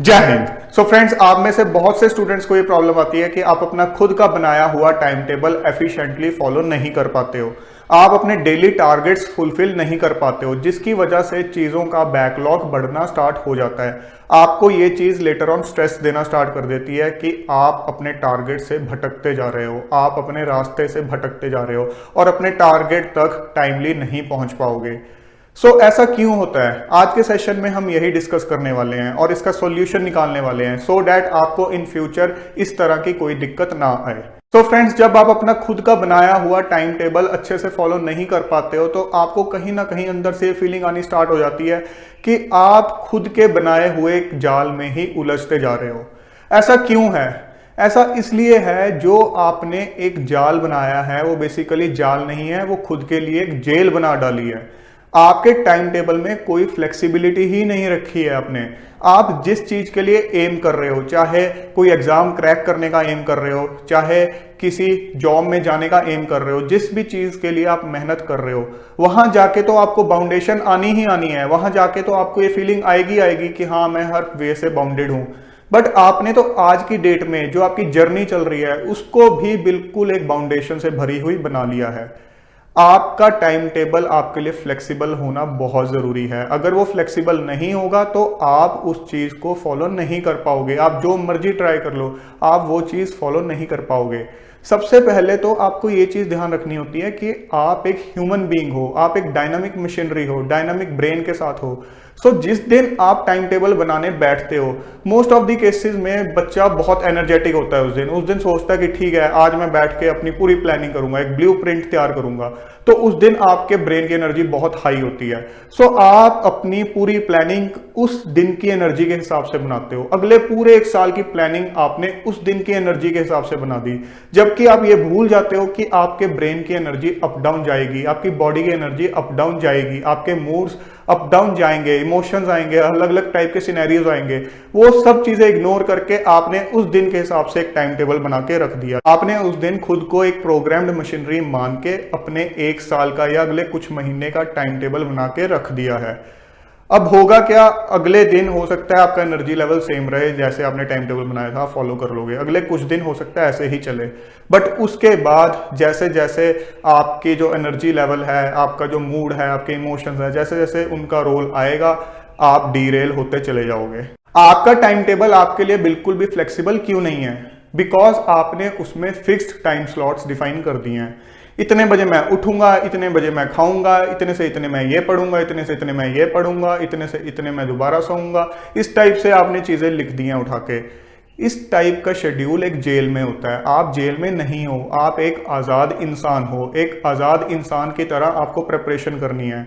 जय Hind. So friends, आप में से बहुत से स्टूडेंट्स को ये प्रॉब्लम आती है कि आप अपना खुद का बनाया हुआ टाइम टेबल एफिशिएंटली फॉलो नहीं कर पाते हो। आप अपने डेली टारगेट्स फुलफिल नहीं कर पाते हो, जिसकी वजह से चीज़ों का बैकलॉग बढ़ना स्टार्ट हो जाता है। आपको ये चीज़ लेटर ऑन स्ट्रेस देना स्टार्ट कर देती है कि आप अपने टारगेट से भटकते जा रहे हो, आप अपने रास्ते से भटकते जा रहे हो और अपने टारगेट तक टाइमली नहीं पहुंच पाओगे। ऐसा क्यों होता है? आज के सेशन में हम यही डिस्कस करने वाले हैं और इसका सॉल्यूशन निकालने वाले हैं, सो डैट आपको इन फ्यूचर इस तरह की कोई दिक्कत ना आए। फ्रेंड्स, जब आप अपना खुद का बनाया हुआ टाइम टेबल अच्छे से फॉलो नहीं कर पाते हो तो आपको कहीं ना कहीं अंदर से फीलिंग आनी स्टार्ट हो जाती है कि आप खुद के बनाए हुए एक जाल में ही उलझते जा रहे हो। ऐसा क्यों है? ऐसा इसलिए है, जो आपने एक जाल बनाया है वो बेसिकली जाल नहीं है, वो खुद के लिए एक जेल बना डाली है। आपके टाइम टेबल में कोई फ्लेक्सिबिलिटी ही नहीं रखी है आपने। आप जिस चीज के लिए एम कर रहे हो, चाहे कोई एग्जाम क्रैक करने का एम कर रहे हो, चाहे किसी जॉब में जाने का एम कर रहे हो, जिस भी चीज के लिए आप मेहनत कर रहे हो, वहां जाके तो आपको बाउंडेशन आनी ही आनी है। वहां जाके तो आपको ये फीलिंग आएगी कि हाँ, मैं हर वे से बाउंडेड हूं। बट आपने तो आज की डेट में जो आपकी जर्नी चल रही है उसको भी बिल्कुल एक बाउंडेशन से भरी हुई बना लिया है। आपका टाइम टेबल आपके लिए फ्लेक्सिबल होना बहुत जरूरी है। अगर वो फ्लेक्सिबल नहीं होगा तो आप उस चीज को फॉलो नहीं कर पाओगे। आप जो मर्जी ट्राई कर लो, आप वो चीज फॉलो नहीं कर पाओगे। सबसे पहले तो आपको ये चीज ध्यान रखनी होती है कि आप एक ह्यूमन बीइंग हो, आप एक डायनामिक मशीनरी हो, डायनामिक ब्रेन के साथ हो। जिस दिन आप टाइम टेबल बनाने बैठते हो, मोस्ट ऑफ दी केसेस में बच्चा बहुत एनर्जेटिक होता है। उस दिन सोचता है कि ठीक है, आज मैं बैठ के अपनी पूरी प्लानिंग करूंगा, एक ब्लूप्रिंट तैयार करूंगा। तो उस दिन आपके ब्रेन की एनर्जी बहुत हाई होती है। आप अपनी पूरी प्लानिंग उस दिन की एनर्जी के हिसाब से बनाते हो। अगले पूरे एक साल की प्लानिंग आपने उस दिन की एनर्जी के हिसाब से बना दी, जबकि आप ये भूल जाते हो कि आपके ब्रेन की एनर्जी अप डाउन जाएगी, आपकी बॉडी की एनर्जी अप डाउन जाएगी, आपके मूड्स अप डाउन जाएंगे, इमोशंस आएंगे, अलग अलग टाइप के सिनेरियोज आएंगे। वो सब चीजें इग्नोर करके आपने उस दिन के हिसाब से एक टाइम टेबल बना के रख दिया। आपने उस दिन खुद को एक प्रोग्राम्ड मशीनरी मान के अपने एक साल का या अगले कुछ महीने का टाइम टेबल बना के रख दिया है। अब होगा क्या? अगले दिन हो सकता है आपका एनर्जी लेवल सेम रहे, जैसे आपने टाइम टेबल बनाया था फॉलो कर लोगे, अगले कुछ दिन हो सकता है ऐसे ही चले। बट उसके बाद जैसे जैसे आपकी जो एनर्जी लेवल है, आपका जो मूड है, आपके इमोशंस है, जैसे जैसे उनका रोल आएगा, आप डीरेल होते चले जाओगे। आपका टाइम टेबल आपके लिए बिल्कुल भी फ्लेक्सिबल क्यों नहीं है? बिकॉज आपने उसमें फिक्स्ड टाइम स्लॉट्स डिफाइन कर दिए हैं। इतने बजे मैं उठूंगा, इतने बजे मैं खाऊंगा, इतने से इतने मैं ये पढ़ूंगा, इतने से इतने मैं ये पढ़ूंगा, इतने से इतने मैं दोबारा सोऊंगा। इस टाइप से आपने चीजें लिख दी हैं उठा के। इस टाइप का शेड्यूल एक जेल में होता है। आप जेल में नहीं हो, आप एक आजाद इंसान हो। एक आजाद इंसान की तरह आपको प्रिपरेशन करनी है।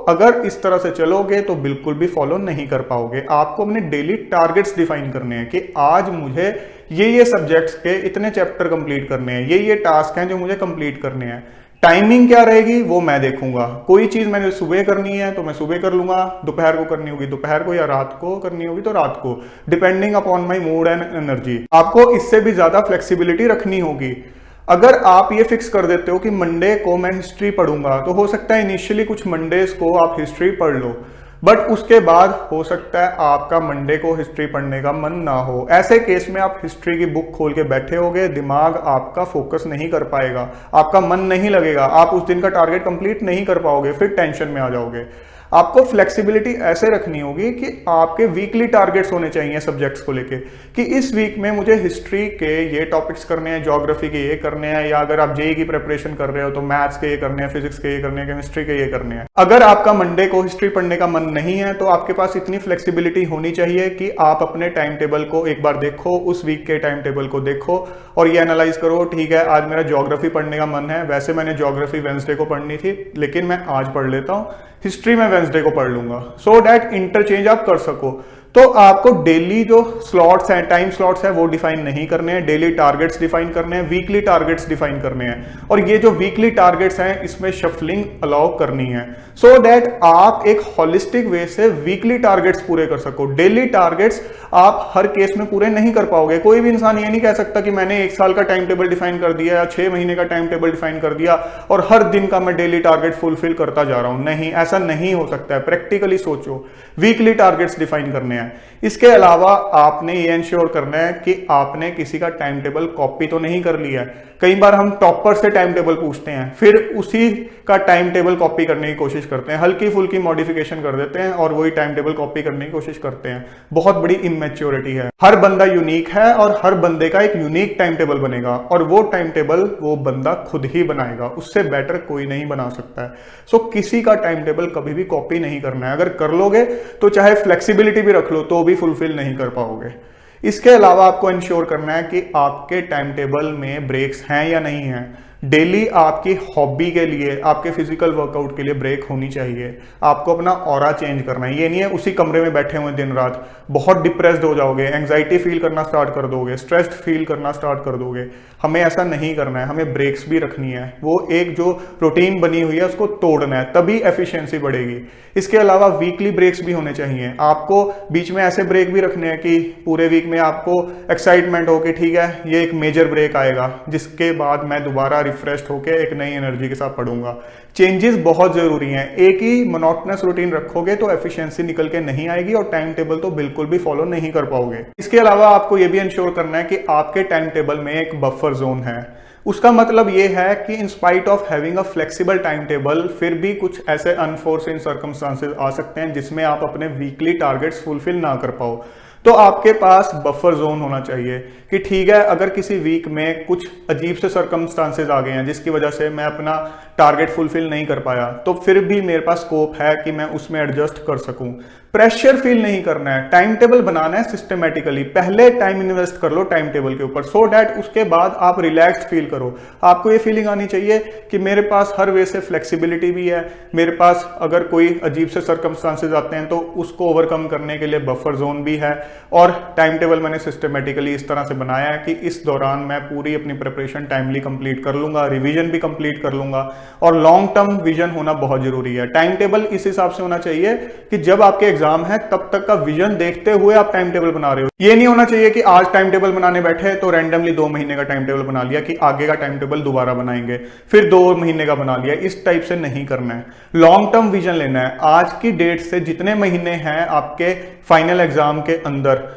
अगर इस तरह से चलोगे तो बिल्कुल भी फॉलो नहीं कर पाओगे। आपको अपने डेली टारगेट्स डिफाइन करने हैं कि आज मुझे ये सब्जेक्ट्स के इतने चैप्टर कंप्लीट करने हैं, ये टास्क हैं जो मुझे कंप्लीट करने हैं। टाइमिंग क्या रहेगी वो मैं देखूंगा। कोई चीज मैंने सुबह करनी है तो मैं सुबह कर लूंगा, दोपहर को करनी होगी दोपहर को, या रात को करनी होगी तो रात को, depending upon my mood and energy. आपको इससे भी ज्यादा फ्लेक्सिबिलिटी रखनी होगी। अगर आप ये फिक्स कर देते हो कि मंडे को मैं हिस्ट्री पढ़ूंगा, तो हो सकता है इनिशियली कुछ मंडेज को आप हिस्ट्री पढ़ लो, बट उसके बाद हो सकता है आपका मंडे को हिस्ट्री पढ़ने का मन ना हो। ऐसे केस में आप हिस्ट्री की बुक खोल के बैठे होगे, दिमाग आपका फोकस नहीं कर पाएगा, आपका मन नहीं लगेगा, आप उस दिन का टारगेट कंप्लीट नहीं कर पाओगे, फिर टेंशन में आ जाओगे। आपको फ्लेक्सिबिलिटी ऐसे रखनी होगी कि आपके वीकली टारगेट्स होने चाहिए सब्जेक्ट्स को लेके, कि इस वीक में मुझे हिस्ट्री के ये टॉपिक्स करने हैं, ज्योग्राफी के ये करने हैं, या अगर आप जेईई की प्रिपरेशन कर रहे हो तो मैथ्स के ये करने हैं, फिजिक्स के ये करने हैं, केमिस्ट्री के ये करने हैं। अगर आपका मंडे को हिस्ट्री पढ़ने का मन नहीं है तो आपके पास इतनी फ्लेक्सिबिलिटी होनी चाहिए कि आप अपने टाइम टेबल को एक बार देखो, उस वीक के टाइम टेबल को देखो और ये एनालाइज करो, ठीक है आज मेरा ज्योग्राफी पढ़ने का मन है, वैसे मैंने ज्योग्राफी वेंसडे को पढ़नी थी लेकिन मैं आज पढ़ लेता हूँ, हिस्ट्री में वेंसडे को पढ़ लूंगा, सो डैट इंटरचेंज आप कर सको। तो आपको डेली जो स्लॉट्स हैं, टाइम स्लॉट्स हैं, वो डिफाइन नहीं करने हैं, डेली टारगेट्स डिफाइन करने हैं, वीकली टारगेट्स डिफाइन करने हैं। और ये जो वीकली टारगेट्स हैं इसमें शफलिंग अलाउ करनी है, सो दैट आप एक होलिस्टिक वे से वीकली टारगेट्स पूरे कर सको। डेली टारगेट्स आप हर केस में पूरे नहीं कर पाओगे। कोई भी इंसान ये नहीं कह सकता कि मैंने एक साल का टाइम टेबल डिफाइन कर दिया या 6 महीने का टाइम टेबल डिफाइन कर दिया और हर दिन का मैं डेली टारगेट फुलफिल करता जा रहा हूं। नहीं, ऐसा नहीं हो सकता है। प्रैक्टिकली सोचो, वीकली टारगेट्स डिफाइन करने हैं। हैं। इसके अलावा आपने ये इंश्योर करना है कि आपने किसी का टाइम टेबल कॉपी तो नहीं कर लिया है। कई बार हम टॉपर से टाइम टेबल पूछते हैं, फिर उसी का टाइम टेबल कॉपी करने की कोशिश करते हैं, हल्की फुल्की मॉडिफिकेशन कर देते हैं और वही टाइम टेबल कॉपी करने की कोशिश करते हैं। बहुत बड़ी इमेच्योरिटी है। हर बंदा यूनिक है और हर बंदे का एक यूनिक टाइम टेबल बनेगा और वो टाइम टेबल वो बंदा खुद ही बनाएगा, उससे बेटर कोई नहीं बना सकता है। सो किसी का टाइम टेबल कभी भी कॉपी नहीं करना है। अगर कर लोगे तो चाहे फ्लेक्सिबिलिटी भी रख लो तो भी फुलफिल नहीं कर पाओगे। इसके अलावा आपको इंश्योर करना है कि आपके टाइम टेबल में ब्रेक्स हैं या नहीं हैं। डेली आपकी हॉबी के लिए, आपके फिजिकल वर्कआउट के लिए ब्रेक होनी चाहिए। आपको अपना ऑरा चेंज करना है। ये नहीं है उसी कमरे में बैठे हुए दिन रात, बहुत डिप्रेस्ड हो जाओगे, एंग्जाइटी फील करना स्टार्ट कर दोगे, स्ट्रेस्ड फील करना स्टार्ट कर दोगे। हमें ऐसा नहीं करना है, हमें ब्रेक्स भी रखनी है। वो एक जो रूटीन बनी हुई है उसको तोड़ना है, तभी एफिशिएंसी बढ़ेगी। इसके अलावा वीकली ब्रेक्स भी होने चाहिए। आपको बीच में ऐसे ब्रेक भी रखने हैं कि पूरे वीक में आपको एक्साइटमेंट हो कि ठीक है ये एक मेजर ब्रेक आएगा जिसके बाद मैं दोबारा रिफ्रेश होकर एक नई एनर्जी के साथ पढ़ूंगा। चेंजेस बहुत जरूरी हैं। एक ही मोनोटोनस रूटीन रखोगे तो एफिशिएंसी निकल के नहीं आएगी और टाइम टेबल तो बिल्कुल भी फॉलो नहीं कर पाओगे। इसके अलावा आपको यह भी इंश्योर करना है कि आपके टाइम टेबल में एक बफर जोन है। उसका मतलब यह है कि in spite of having a flexible time table फिर भी कुछ ऐसे अनफोर्सिन सर्कमस्टांसेस आ सकते हैं जिसमें आप अपने वीकली टारगेट्स फुलफिल ना कर पाओ। तो आपके पास बफर जोन होना चाहिए कि ठीक है अगर किसी वीक में कुछ अजीब से सर्कमस्टांसेस आ गए हैं जिसकी वजह से मैं अपना टारगेट फुलफिल नहीं कर पाया, तो फिर भी मेरे पास स्कोप है कि मैं उसमें एडजस्ट कर सकूं। प्रेशर फील नहीं करना है, टाइम टेबल बनाना है सिस्टमेटिकली। पहले टाइम इन्वेस्ट कर लो टाइम टेबल के ऊपर, सो दैट उसके बाद आप रिलैक्स्ड फील करो। आपको ये फीलिंग आनी चाहिए कि मेरे पास हर वे से फ्लेक्सिबिलिटी भी है, मेरे पास अगर कोई अजीब से सर्कमस्टांसेस आते हैं तो उसको ओवरकम करने के लिए बफर जोन भी है। और टाइम टेबल मैंने सिस्टमेटिकली इस तरह से बनाया है कि इस दौरान मैं पूरी अपनी प्रिपरेशन टाइमली कंप्लीट कर लूंगा, रिवीजन भी कंप्लीट कर लूंगा। और लॉन्ग टर्म विजन होना बहुत जरूरी है। टाइम टेबल इस हिसाब से होना चाहिए कि जब आपके एग्जाम है तब तक का विजन देखते हुए आप टाइम टेबल बना रहे हो। ये नहीं होना चाहिए कि आज टाइम टेबल बनाने बैठे तो रैंडमली 2 महीने का टाइम टेबल बना लिया कि आगे का टाइम टेबल दोबारा बनाएंगे, फिर 2 महीने का बना लिया। इस टाइप से नहीं करना है। लॉन्ग टर्म विजन लेना है। आज की डेट से जितने महीने हैं आपके फाइनल एग्जाम के अंदर,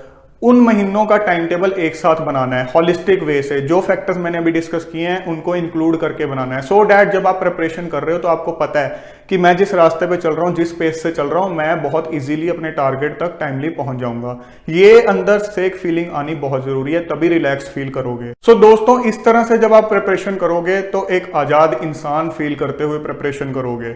उन महीनों का टाइम टेबल एक साथ बनाना है हॉलिस्टिक वे से। जो फैक्टर्स मैंने अभी डिस्कस किए हैं उनको इंक्लूड करके बनाना है, सो डैट जब आप प्रिपरेशन कर रहे हो तो आपको पता है कि मैं जिस रास्ते पे चल रहा हूं, जिस पेस से चल रहा हूं, मैं बहुत इजीली अपने टारगेट तक टाइमली पहुंच जाऊंगा। ये अंदर से एक फीलिंग आनी बहुत जरूरी है, तभी रिलैक्स फील करोगे। सो दोस्तों, इस तरह से जब आप प्रिपरेशन करोगे तो एक आजाद इंसान फील करते हुए प्रिपरेशन करोगे।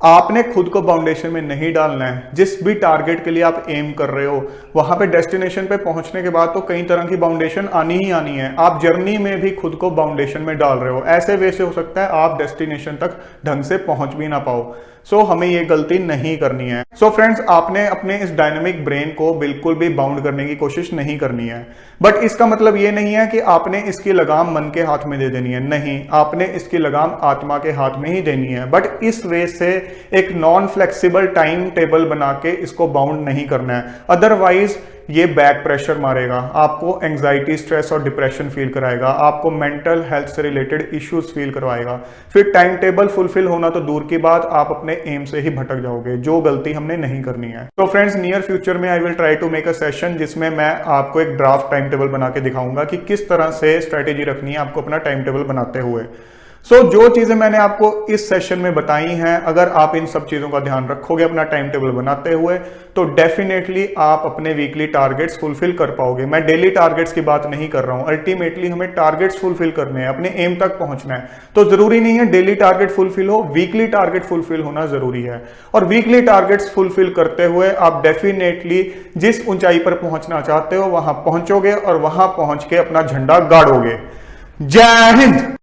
आपने खुद को बाउंडेशन में नहीं डालना है। जिस भी टारगेट के लिए आप एम कर रहे हो वहां पे डेस्टिनेशन पे पहुंचने के बाद तो कई तरह की बाउंडेशन आनी ही आनी है। आप जर्नी में भी खुद को बाउंडेशन में डाल रहे हो। ऐसे वे से हो सकता है आप डेस्टिनेशन तक ढंग से पहुंच भी ना पाओ। सो हमें ये गलती नहीं करनी है। सो फ्रेंड्स, आपने अपने इस डायनामिक ब्रेन को बिल्कुल भी बाउंड करने की कोशिश नहीं करनी है। बट इसका मतलब ये नहीं है कि आपने इसकी लगाम मन के हाथ में दे देनी है। नहीं, आपने इसकी लगाम आत्मा के हाथ में ही देनी है। बट इस वे से एक नॉन फ्लेक्सिबल टाइम टेबल बना के इसको बाउंड नहीं करना है। अदरवाइज ये बैक प्रेशर मारेगा, आपको एंग्जाइटी, स्ट्रेस और डिप्रेशन फील कराएगा, आपको मेंटल हेल्थ से रिलेटेड इश्यूज फील करवाएगा। फिर टाइम टेबल फुलफिल होना तो दूर की बात, आप अपने एम से ही भटक जाओगे, जो गलती हमने नहीं करनी है। तो फ्रेंड्स, नियर फ्यूचर में I will try to make a session जिसमें मैं आपको एक ड्राफ्ट टाइम टेबल बना के दिखाऊंगा कि किस तरह से स्ट्रेटेजी रखनी है आपको अपना टाइम टेबल बनाते हुए। जो चीजें मैंने आपको इस सेशन में बताई हैं, अगर आप इन सब चीजों का ध्यान रखोगे अपना टाइम टेबल बनाते हुए, तो डेफिनेटली आप अपने वीकली टारगेट्स फुलफिल कर पाओगे। मैं डेली टारगेट्स की बात नहीं कर रहा हूं। अल्टीमेटली हमें टारगेट्स फुलफिल करने हैं, अपने एम तक पहुंचना है। तो जरूरी नहीं है डेली टारगेट फुलफिल हो, वीकली टारगेट फुलफिल होना जरूरी है। और वीकली टारगेट्स फुलफिल करते हुए आप डेफिनेटली जिस ऊंचाई पर पहुंचना चाहते हो वहां पहुंचोगे और वहां पहुंच के अपना झंडा गाड़ोगे। जय हिंद।